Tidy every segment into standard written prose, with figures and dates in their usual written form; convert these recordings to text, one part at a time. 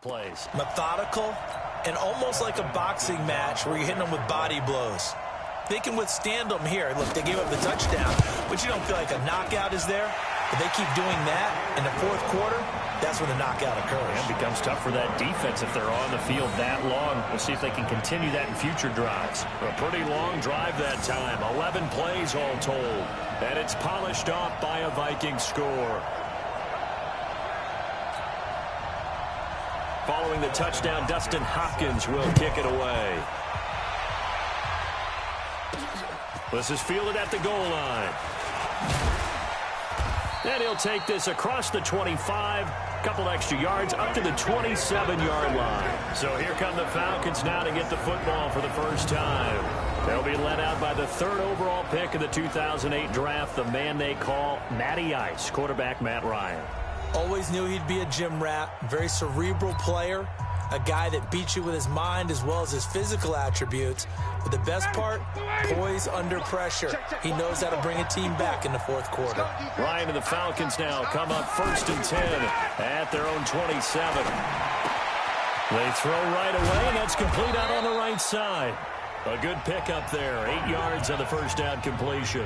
Plays. Methodical and almost like a boxing match where you're hitting them with body blows. They can withstand them here. Look, they gave up the touchdown, but you don't feel like a knockout is there. But they keep doing that in the fourth quarter, that's when the knockout occurs. It becomes tough for that defense if they're on the field that long. We'll see if they can continue that in future drives. A pretty long drive that time. 11 plays all told. And it's polished off by a Viking score. Following the touchdown, Dustin Hopkins will kick it away. This is fielded at the goal line. And he'll take this across the 25, couple extra yards up to the 27-yard line. So here come the Falcons now to get the football for the first time. They'll be led out by the third overall pick of the 2008 draft, the man they call Matty Ice, quarterback Matt Ryan. Always knew he'd be a gym rat, very cerebral player, a guy that beats you with his mind as well as his physical attributes. But the best part, poise under pressure. He knows how to bring a team back in the fourth quarter. Ryan and the Falcons now come up 1st and 10 at their own 27. They throw right away, and that's complete out on the right side. A good pickup there, 8 yards on the first down completion.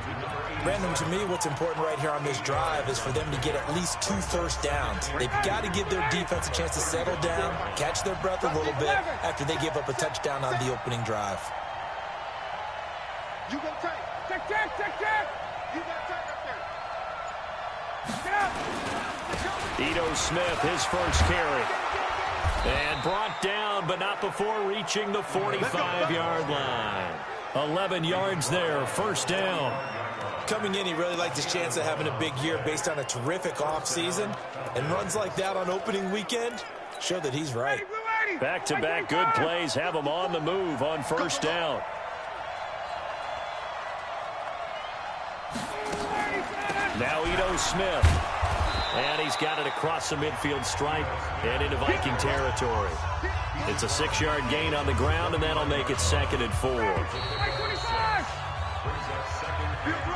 Brandon, to me, what's important right here on this drive is for them to get at least 2 first downs. They've got to give their defense a chance to settle down, catch their breath a little bit after they give up a touchdown on the opening drive. You go take. Check. You got take up there. Ito Smith, his first carry. And brought down, but not before reaching the 45-yard line. 11 yards there, first down. Coming in, he really liked his chance of having a big year based on a terrific offseason. And runs like that on opening weekend show that he's right. Back-to-back good plays have him on the move on first down. Now Ito Smith. And he's got it across the midfield stripe and into Viking territory. It's a 6-yard gain on the ground, and that'll make it 2nd and 4.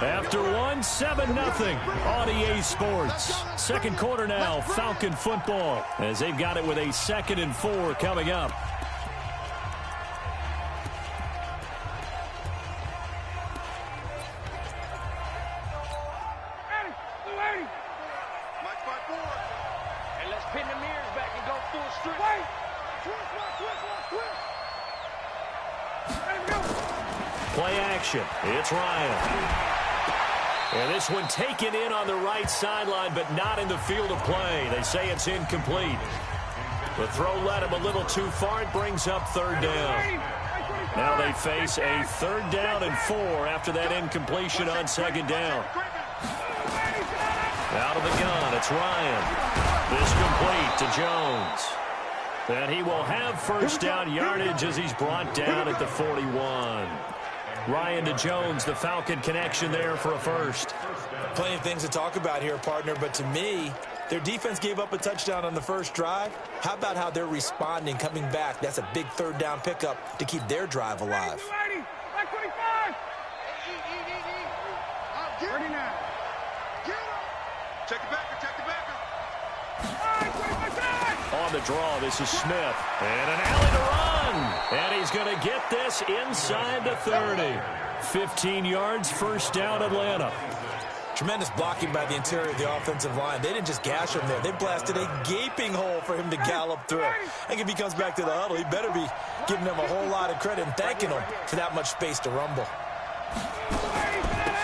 After 7-0 on EA Sports. Second quarter now, Falcon football, as they've got it with a 2nd and 4 coming up. Play action. It's Ryan. And this one taken in on the right sideline, but not in the field of play. They say it's incomplete. The throw led him a little too far. It brings up 3rd down. Now they face a 3rd down and 4 after that incompletion on 2nd down. Out of the gun, it's Ryan. This complete to Jones. And he will have first down yardage as he's brought down at the 41. Ryan to Jones, the Falcon connection there for a first. Plenty of things to talk about here, partner, but to me, their defense gave up a touchdown on the first drive. How about how they're responding, coming back? That's a big 3rd down pickup to keep their drive alive. Check it back. On the draw, this is Smith. And an alley to run. And he's going to get this inside the 30. 15 yards, first down, Atlanta. Tremendous blocking by the interior of the offensive line. They didn't just gash him there. They blasted a gaping hole for him to gallop through. I think if he comes back to the huddle, he better be giving them a whole lot of credit and thanking him for that much space to rumble.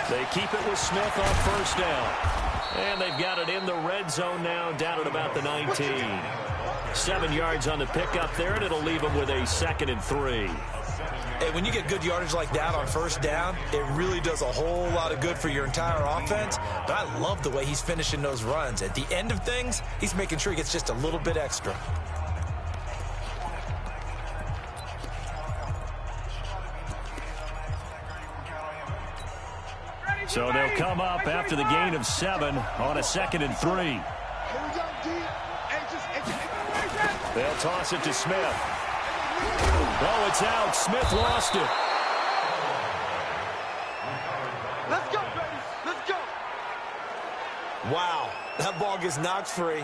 They keep it with Smith on first down. And they've got it in the red zone now, down at about the 19. 7 yards on the pickup there, and it'll leave them with a 2nd and 3. Hey, when you get good yardage like that on first down, it really does a whole lot of good for your entire offense. But I love the way he's finishing those runs. At the end of things, he's making sure he gets just a little bit extra. So they'll come up after the gain of 7 on a 2nd and 3. They'll toss it to Smith. Oh, it's out. Smith lost it. Let's go, baby. Let's go. Wow, that ball gets knocked free.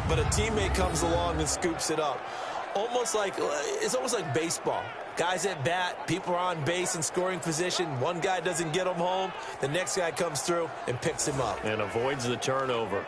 but a teammate comes along and scoops it up. It's almost like baseball. Guys at bat, people are on base in scoring position. One guy doesn't get him home. The next guy comes through and picks him up. And avoids the turnover.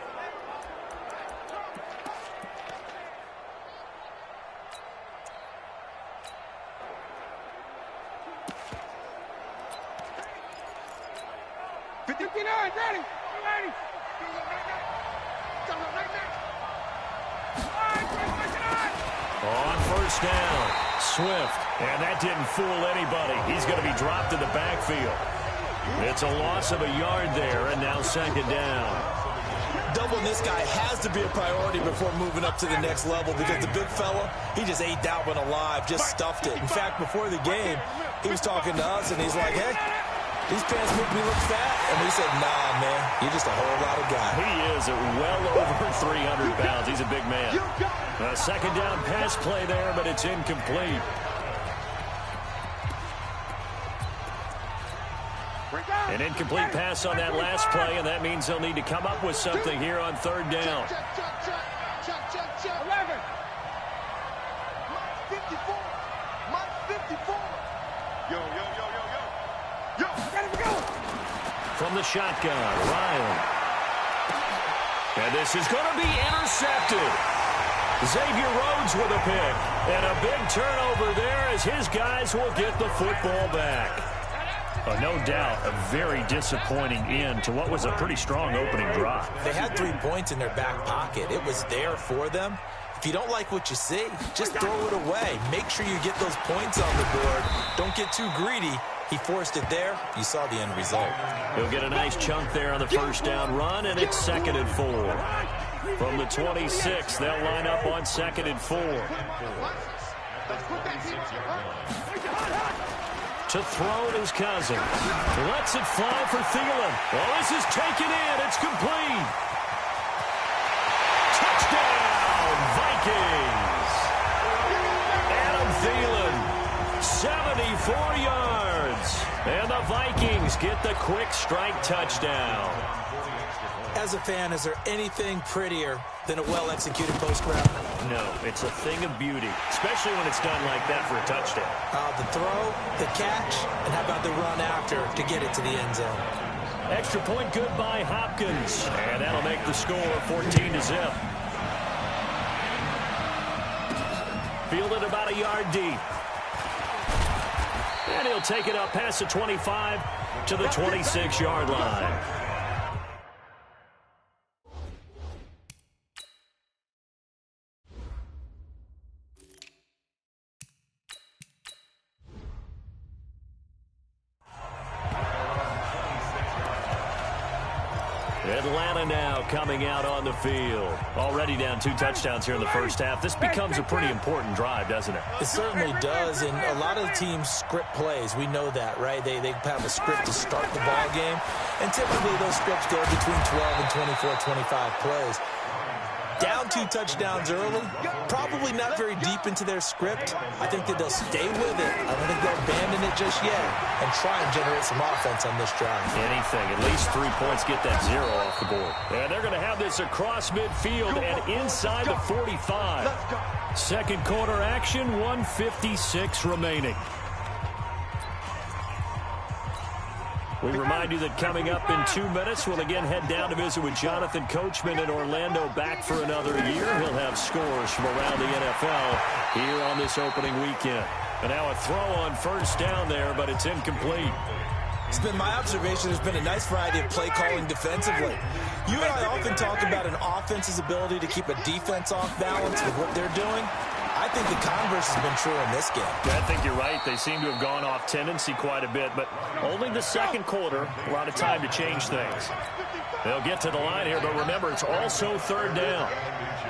On first down, Swift, and that didn't fool anybody. He's going to be dropped in the backfield. It's a loss of a yard there, and now second down. Doubling this guy has to be a priority before moving up to the next level because the big fella, he just ate that one alive, just stuffed it. In fact, before the game, he was talking to us, and he's like, hey, these pants make me look fat. And we said, nah, man, you're just a whole lot of guy. He is well over 300 pounds. He's a big man. A second down pass play there, but it's incomplete. An incomplete pass on that last play, and that means they'll need to come up with something here on third down. 11. Mike 54. Mike 54. Yo. Ready to go. From the shotgun, Ryan. And this is going to be intercepted. Xavier Rhodes with a pick. And a big turnover there as his guys will get the football back. No doubt a very disappointing end to what was a pretty strong opening drive. They had 3 points in their back pocket. It was there for them. If you don't like what you see, just throw it away. Make sure you get those points on the board. Don't get too greedy. He forced it there. You saw the end result. He'll get a nice chunk there on the first down run, and it's 2nd and 4. From the 26, they'll line up on 2nd and 4. To throw is Cousins. Lets it fly for Thielen. Well, this is taken in. It's complete. Touchdown, Vikings. Adam Thielen, 74 yards. And the Vikings get the quick strike touchdown. As a fan, is there anything prettier than a well-executed post route? No, it's a thing of beauty, especially when it's done like that for a touchdown. The throw, the catch, and how about the run after to get it to the end zone? Extra point good by Hopkins, and that'll make the score 14-0. Fielded about a yard deep. And he'll take it up past the 25 to the 26-yard line. Atlanta now coming out on the field. Already down 2 touchdowns here in the first half. This becomes a pretty important drive, doesn't it? It certainly does, and a lot of the teams script plays. We know that, right? They have a script to start the ball game, and typically those scripts go between 12 and 24, 25 plays. Down 2 touchdowns early, probably not very deep into their script. I think that they'll stay with it. I don't think they'll abandon it just yet and try and generate some offense on this drive. Anything. At least 3 points get that 0 off the board. And they're going to have this across midfield and inside the 45. Second quarter action, 1:56 remaining. We remind you that coming up in 2 minutes, we'll again head down to visit with Jonathan Coachman in Orlando, back for another year. He'll have scores from around the NFL here on this opening weekend. And now a throw on first down there, but it's incomplete. It's been my observation there's been a nice variety of play calling defensively. You and I often talk about an offense's ability to keep a defense off balance with what they're doing. I think the converse has been true in this game. Yeah, I think you're right. They seem to have gone off tendency quite a bit, but only the second quarter, a lot of time to change things. They'll get to the line here, but remember, it's also third down.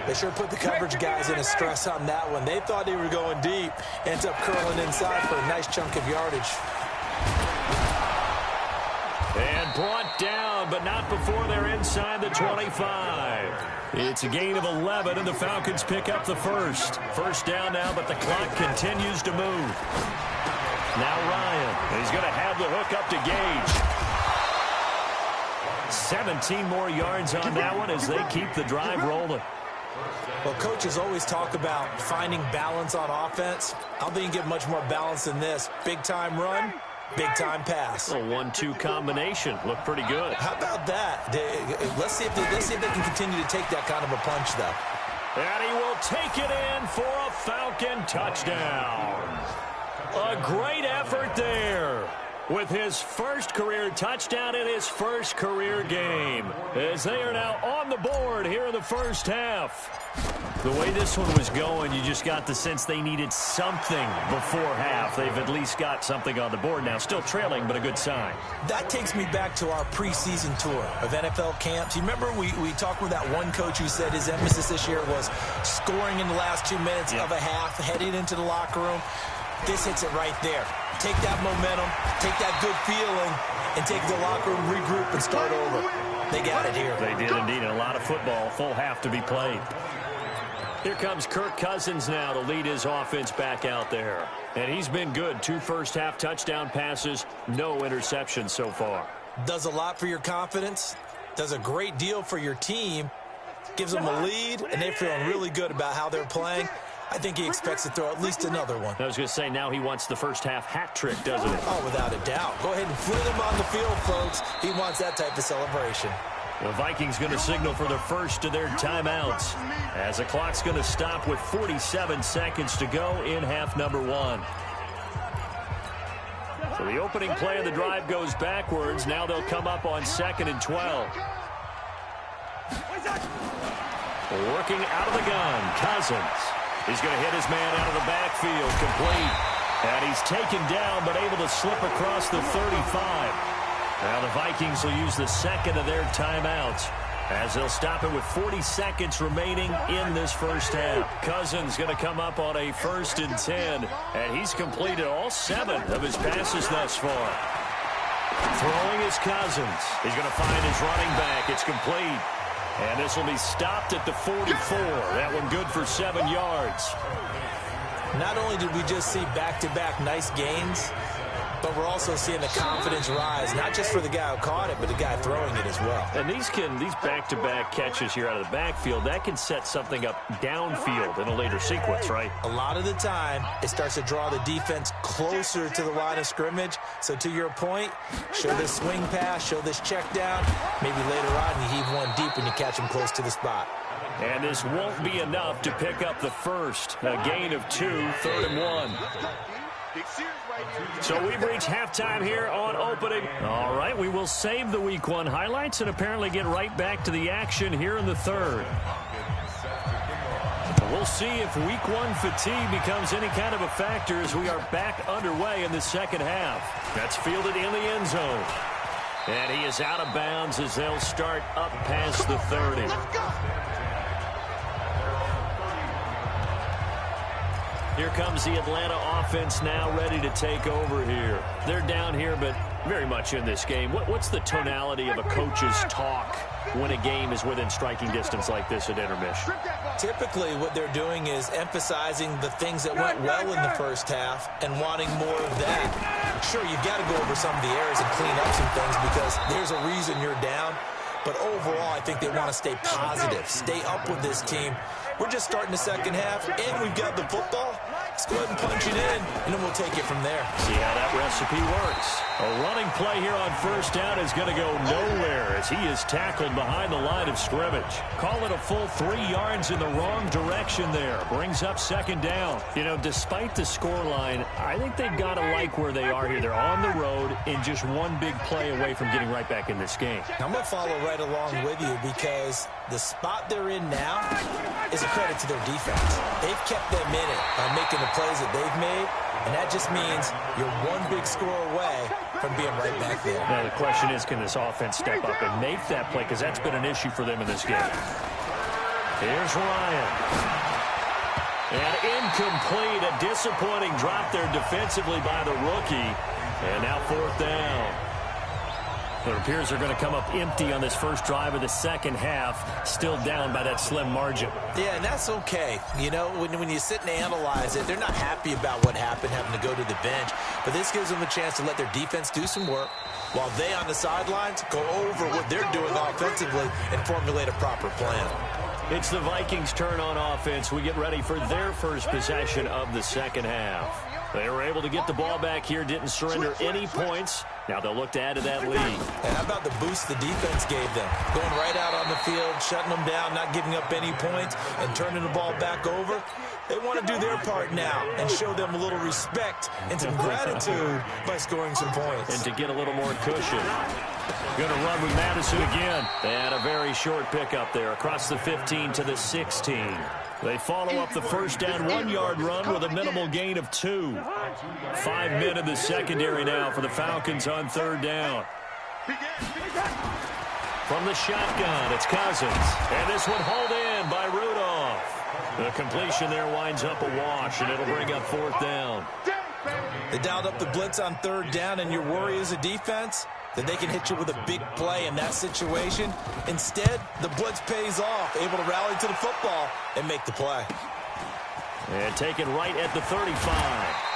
They sure put the coverage guys in a stress on that one. They thought they were going deep. Ends up curling inside for a nice chunk of yardage. And brought down, but not before they're inside the 25. It's a gain of 11, and the Falcons pick up the first. First down now, but the clock continues to move. Now Ryan. He's going to have the hook up to Gage. 17 more yards on that one as they keep the drive rolling. Well, coaches always talk about finding balance on offense. I don't think you get much more balance than this. Big-time run, big-time pass. A 1-2 combination. Looked pretty good. How about that? Let's see if they can continue to take that kind of a punch, though. And he will take it in for a Falcon touchdown. A great effort there with his first career touchdown in his first career game, as they are now on the board here in the first half. The way this one was going, you just got the sense they needed something before half. They've at least got something on the board now. Still trailing, but a good sign. That takes me back to our preseason tour of NFL camps. You remember we talked with that one coach who said his emphasis this year was scoring in the last 2 minutes of a half, heading into the locker room. This hits it right there. Take that momentum, take that good feeling, and take the locker room, regroup, and start over. They got it here. They did indeed. A lot of football, full half to be played. Here comes Kirk Cousins now to lead his offense back out there. And he's been good. 2 first-half touchdown passes, no interceptions so far. Does a lot for your confidence, does a great deal for your team, gives them a lead, and they're feeling really good about how they're playing. I think he expects to throw at least another one. I was going to say, now he wants the first-half hat trick, doesn't he? Oh, without a doubt. Go ahead and fling him on the field, folks. He wants that type of celebration. The Vikings going to signal for the first of their timeouts, as the clock's going to stop with 47 seconds to go in half number 1. So the opening play of the drive goes backwards. Now they'll come up on 2nd and 12. Working out of the gun, Cousins. He's going to hit his man out of the backfield, complete. And he's taken down, but able to slip across the 35. Now the Vikings will use the second of their timeouts, as they'll stop it with 40 seconds remaining in this first half. Cousins going to come up on a 1st and 10, and he's completed all 7 of his passes thus far. Throwing is Cousins. He's going to find his running back. It's complete. And this will be stopped at the 44. That one good for 7 yards. Not only did we just see back-to-back nice gains, but we're also seeing the confidence rise, not just for the guy who caught it, but the guy throwing it as well. And these back-to-back catches here out of the backfield, that can set something up downfield in a later sequence, right? A lot of the time, it starts to draw the defense closer to the line of scrimmage. So to your point, show this swing pass, show this check down. Maybe later on, you heave one deep and you catch him close to the spot. And this won't be enough to pick up the first. A gain of 2, 3rd and 1. So we've reached halftime here on opening. All right, we will save the Week 1 highlights and apparently get right back to the action here in the 3rd. We'll see if Week 1 fatigue becomes any kind of a factor as we are back underway in the second half. That's fielded in the end zone. And he is out of bounds as they'll start up past the 30. Here comes the Atlanta offense now ready to take over here. They're down here, but very much in this game. What's the tonality of a coach's talk when a game is within striking distance like this at intermission? Typically, what they're doing is emphasizing the things that went well in the first half and wanting more of that. Sure, you've got to go over some of the errors and clean up some things because there's a reason you're down. But overall, I think they want to stay positive, stay up with this team. We're just starting the second half, and we've got the football. Let's go ahead and punch it in, and then we'll take it from there. See how that recipe works. A running play here on first down is going to go nowhere as he is tackled behind the line of scrimmage. Call it a full 3 yards in the wrong direction there. Brings up 2nd down. You know, despite the scoreline, I think they've got to like where they are here. They're on the road and just one big play away from getting right back in this game. I'm going to follow right along with you because the spot they're in now is a credit to their defense. They've kept them in it by making the plays that they've made, and that just means you're one big score away from being right back there. Now the question is, can this offense step up and make that play, because that's been an issue for them in this game. Here's Ryan. And incomplete, a disappointing drop there defensively by the rookie. And now 4th down. It appears they're going to come up empty on this first drive of the second half, still down by that slim margin. Yeah, and that's okay. You know, when you sit and analyze it, they're not happy about what happened, having to go to the bench. But this gives them a chance to let their defense do some work while they on the sidelines go over what they're doing offensively and formulate a proper plan. It's the Vikings' turn on offense. We get ready for their first possession of the second half. They were able to get the ball back here, didn't surrender any points. Now they'll look to add to that lead. And how about the boost the defense gave them? Going right out on the field, shutting them down, not giving up any points, and turning the ball back over. They want to do their part now and show them a little respect and some gratitude by scoring some points. And to get a little more cushion. Going to run with Madison again. They had a very short pickup there across the 15 to the 16. They follow up the first down 1-yard run with a minimal gain of 2. 5 men in the secondary now for the Falcons on third down. From the shotgun, it's Cousins. And this one hauled in by Rudolph. The completion there winds up a wash, and it'll bring up fourth down. They dialed up the blitz on third down, and your worry as a defense that they can hit you with a big play in that situation. Instead, the blitz pays off, able to rally to the football and make the play. And taken right at the 35.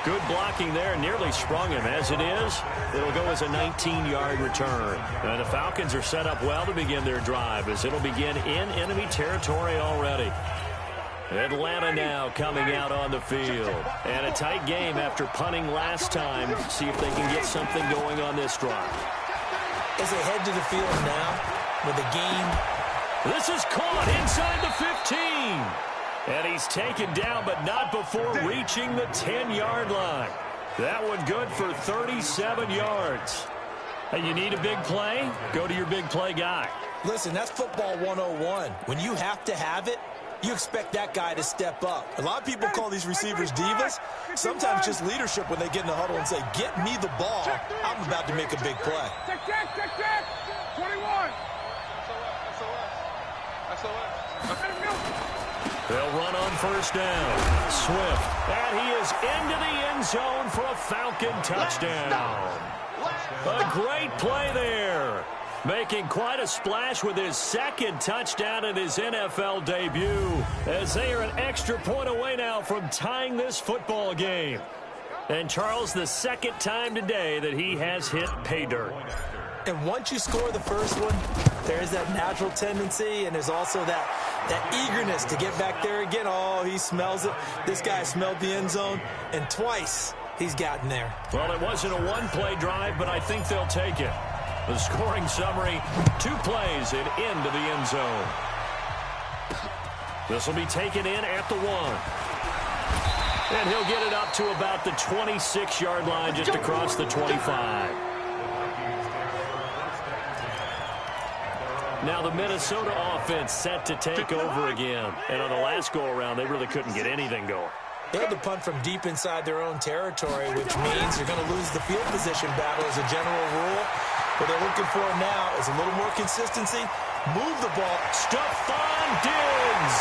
Good blocking there, nearly sprung him. As it is, it'll go as a 19-yard return. And the Falcons are set up well to begin their drive as it'll begin in enemy territory already. Atlanta now coming out on the field. And a tight game after punting last time. See if they can get something going on this drive. As they head to the field now with a game. This is caught inside the 15. And he's taken down, but not before reaching the 10-yard line. That one good for 37 yards. And you need a big play? Go to your big play guy. Listen, that's football 101. When you have to have it, you expect that guy to step up. A lot of people call these receivers divas. Sometimes just leadership when they get in the huddle and say, get me the ball. I'm about to make a big play. Check. 21. They'll run on first down. Swift. And he is into the end zone for a Falcon touchdown. A great play there. Making quite a splash with his second touchdown in his NFL debut, as they are an extra point away now from tying this football game. And Charles, the second time today that he has hit pay dirt. And once you score the first one, there's that natural tendency, and there's also that eagerness to get back there again. Oh, he smells it. This guy smelled the end zone, and twice he's gotten there. Well, it wasn't a one-play drive, but I think they'll take it. The scoring summary, 2 plays and into the end zone. This will be taken in at the 1. And he'll get it up to about the 26-yard line just across the 25. Now the Minnesota offense set to take over again. And on the last go-around, they really couldn't get anything going. They had to punt from deep inside their own territory, which means you're going to lose the field position battle as a general rule. What they're looking for now is a little more consistency. Move the ball. Stephon Diggs.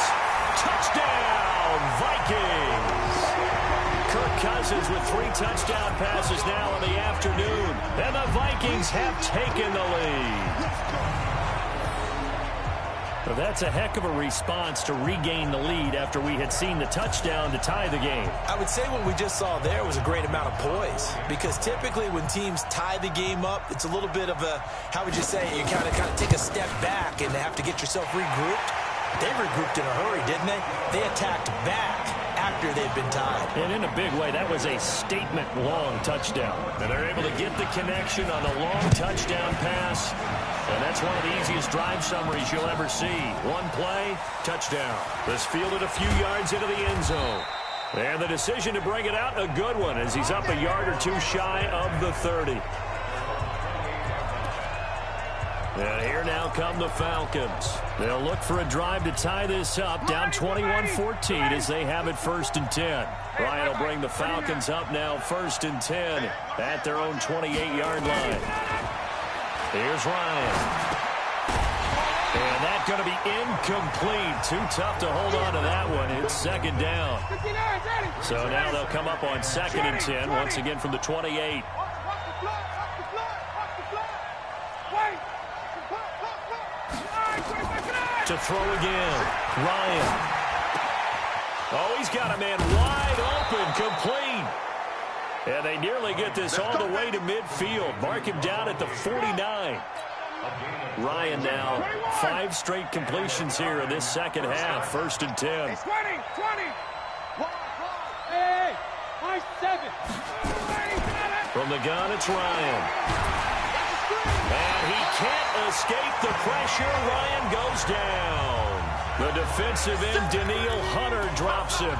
Touchdown, Vikings. Kirk Cousins with 3 touchdown passes now in the afternoon. And the Vikings have taken the lead. Well, that's a heck of a response to regain the lead after we had seen the touchdown to tie the game. I would say what we just saw there was a great amount of poise, because typically when teams tie the game up, it's a little bit of a, how would you say, you kind of take a step back and have to get yourself regrouped. They regrouped in a hurry, didn't they? They attacked back after they'd been tied. And in a big way, that was a statement-long touchdown. And they're able to get the connection on the long touchdown pass. And that's one of the easiest drive summaries you'll ever see. One play, touchdown. This fielded a few yards into the end zone. And the decision to bring it out, a good one, as he's up a yard or 2 shy of the 30. And here now come the Falcons. They'll look for a drive to tie this up, down 21-14 as they have it 1st and 10. Ryan will bring the Falcons up now 1st and 10 at their own 28-yard line. Here's Ryan. And that's going to be incomplete. Too tough to hold on to that one. It's 2nd down. So now they'll come up on 2nd and 10, once again from the 28. To throw again. Ryan. Oh, he's got a man wide open, complete. And they nearly get this all the way to midfield. Mark him down at the 49. Ryan now 5 straight completions here in this second half. 1st and 10. 20. Hey, my 7. From the gun, it's Ryan. And he can't escape the pressure. Ryan goes down. The defensive end, Daniil Hunter, drops him.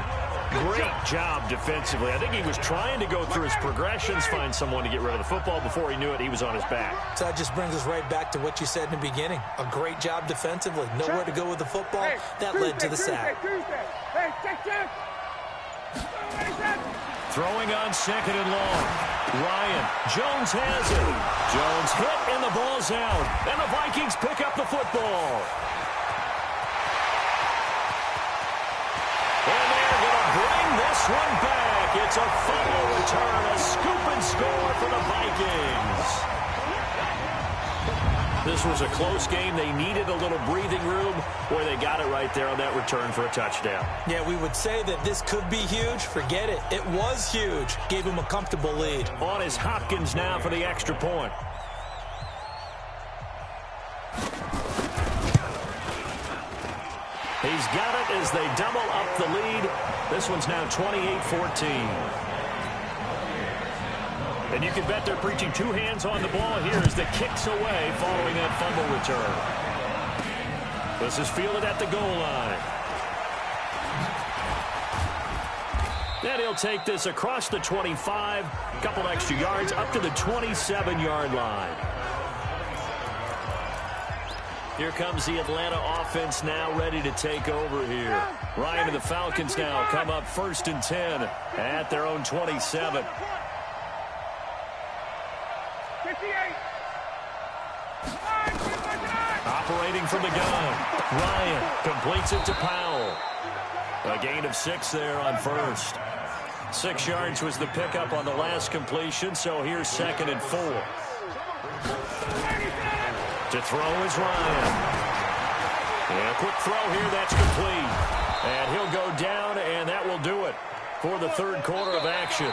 Great job defensively. I think he was trying to go through his progressions, find someone to get rid of the football. Before he knew it, he was on his back. So that just brings us right back to what you said in the beginning. A great job defensively. Nowhere to go with the football. That led to the sack. Throwing on 2nd and long. Ryan. Jones has it. Jones hit, and the ball's out. And the Vikings pick up the football. And they're going to bring this one back. It's a fumble return, a scoop and score for the Vikings. This was a close game. They needed a little breathing room. Boy, they got it right there on that return for a touchdown. Yeah, we would say that this could be huge. Forget it. It was huge. Gave him a comfortable lead. On is Hopkins now for the extra point. He's got it as they double up the lead. This one's now 28-14. And you can bet they're preaching 2 hands on the ball here as the kick's away following that fumble return. This is fielded at the goal line. Then he'll take this across the 25, a couple extra yards, up to the 27-yard line. Here comes the Atlanta offense now ready to take over here. Ryan and the Falcons now come up 1st and 10 at their own 27. 58. Operating from the gun. Ryan completes it to Powell. A gain of 6 there on 1st. 6 yards was the pickup on the last completion, so here's 2nd and 4. To throw is Ryan. And a quick throw here, that's complete. And he'll go down, and that will do it for the 3rd quarter of action.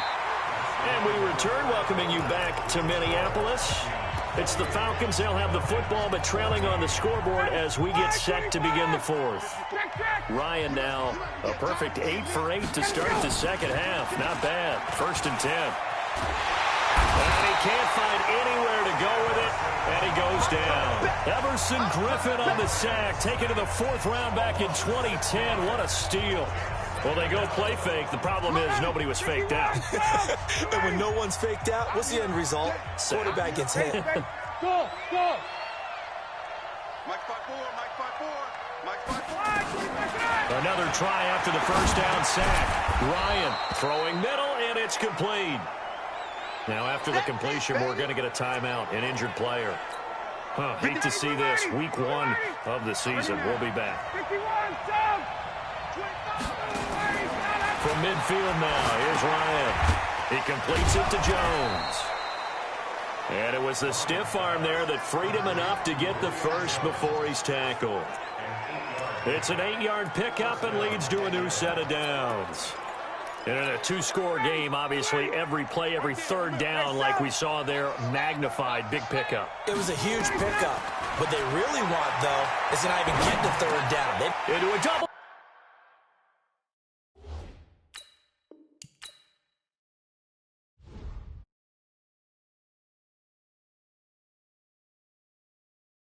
And we return, welcoming you back to Minneapolis. It's the Falcons. They'll have the football, but trailing on the scoreboard as we get set to begin the 4th. Ryan now a perfect 8 for 8 to start the second half. Not bad. 1st and 10. And he can't find anywhere to go with it, and he goes down. Everson Griffin on the sack, taken to the 4th round back in 2010. What a steal. Well, they go play fake. The problem is nobody was faked out. And when no one's faked out, what's the end result? Quarterback gets hit. Go. Mike 5-4. Another try after the 1st down sack. Ryan throwing middle, and it's complete. Now, after the completion, we're going to get a timeout, an injured player. Hate to see this. Week 1 of the season. We'll be back. From midfield now, here's Ryan. He completes it to Jones. And it was the stiff arm there that freed him enough to get the first before he's tackled. It's an 8-yard pickup and leads to a new set of downs. And in a 2-score game, obviously, every play, every 3rd down, like we saw there, magnified, big pickup. It was a huge pickup. What they really want, though, is to not even get to 3rd down. Into a double.